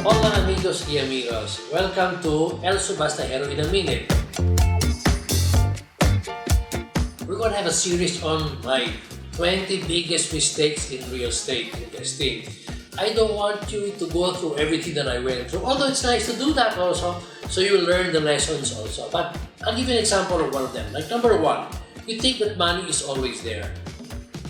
Hola amigos y amigos, welcome to El Subastahero in a Minute. We're going to have a series on my 20 biggest mistakes in real estate investing. I don't want you to go through everything that I went through, although it's nice to do that also, so you learn the lessons also. But I'll give you an example of one of them. Like number one, you think that money is always there.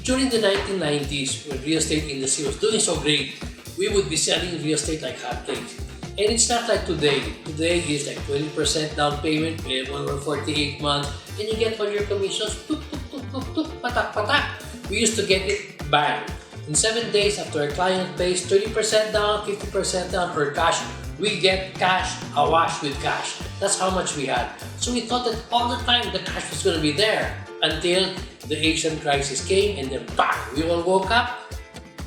During the 1990s, when real estate industry was doing so great, we would be selling real estate like hotcakes. And it's not like today. Today is like 20% down payment, payable over 48 months, and you get all your commissions, tuk, tuk, tuk, tuk, tuk, patak, patak. We used to get it bang. In 7 days after a client pays 30% down, 50% down for cash, we get cash, awash with cash. That's how much we had. So we thought that all the time the cash was going to be there until the Asian crisis came, and then bang, we all woke up.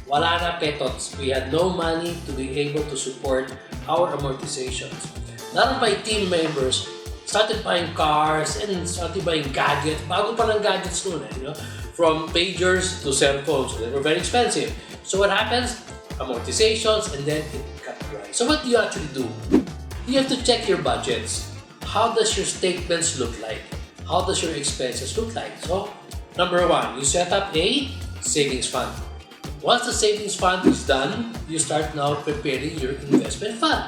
Wala na petots. We had no money to be able to support our amortizations. A lot of my team members started buying cars and started buying gadgets. Bago pa ng gadgets noon, from pagers to cell phones. They were very expensive. So what happens? Amortizations, and then it cut price. So what do you actually do? You have to check your budgets. How does your statements look like? How does your expenses look like? So, number one, you set up a savings fund. Once the savings fund is done, you start now preparing your investment fund.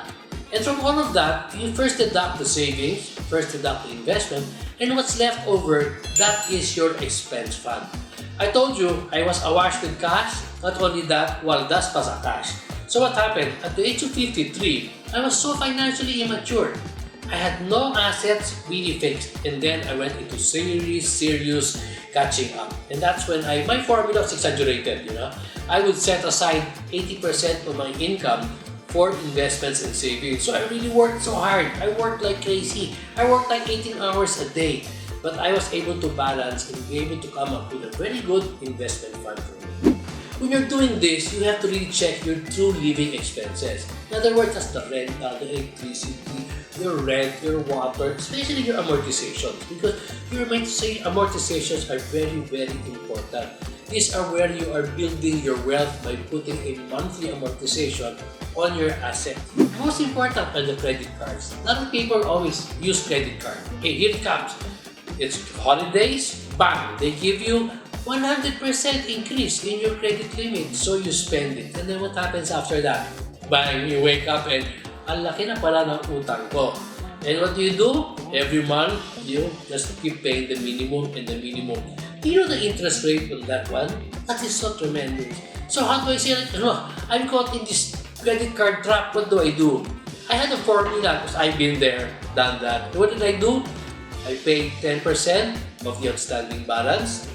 And from all of that, you first deduct the savings, first deduct the investment, and what's left over, that is your expense fund. I told you I was awash with cash. Not only that, waldas pa sa cash. So what happened? At the age of 53, I was so financially immature. I had no assets really fixed, and then I went into serious catching up. And that's when my formula was exaggerated, I would set aside 80% of my income for investments and savings. So I really worked so hard. I worked like crazy. I worked like 18 hours a day. But I was able to balance and be able to come up with a very good investment fund for me. When you're doing this, you have to really check your true living expenses. In other words, that's the rental, the electricity, your rent, your water, especially your amortizations. Because you're meant to say amortizations are very, very important. These are where you are building your wealth by putting a monthly amortization on your asset. The most important are the credit cards. A lot of people always use credit card. Okay, here it comes. It's holidays, bang! They give you 100% increase in your credit limit. So you spend it. And then what happens after that? Bang! You wake up and ang laki na pala ng utang ko. And what do? Every month, you just keep paying the minimum and the minimum. Do you know the interest rate on that one? That is so tremendous. So how do I say, I'm caught in this credit card trap, what do I do? I had a formula because I've been there, done that. What did I do? I paid 10% of the outstanding balance,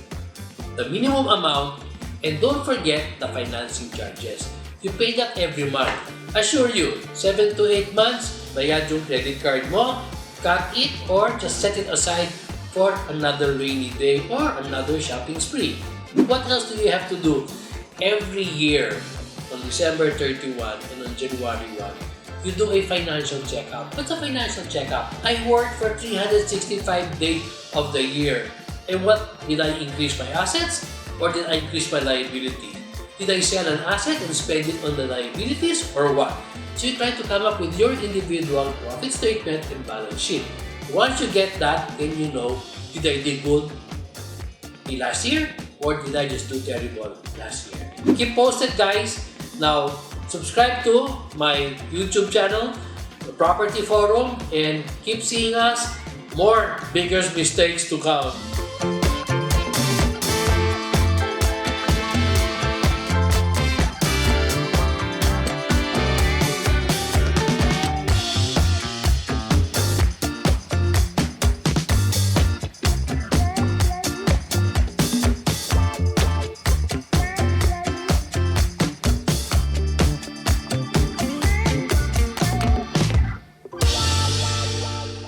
the minimum amount, and don't forget the financing charges. You pay that every month. Assure you, 7 to 8 months, bayad yung credit card mo, cut it, or just set it aside for another rainy day or another shopping spree. What else do you have to do? Every year, on December 31 and on January 1, you do a financial checkup. What's a financial checkup? I work for 365 days of the year. And what? Did I increase my assets or did I increase my liability? Did I sell an asset and spend it on the liabilities or what? So you try to come up with your individual profit statement and balance sheet. Once you get that, then you know, did I do good last year or did I just do terrible last year? Keep posted, guys. Now, subscribe to my YouTube channel, the Property Forum, and keep seeing us. More bigger mistakes to come.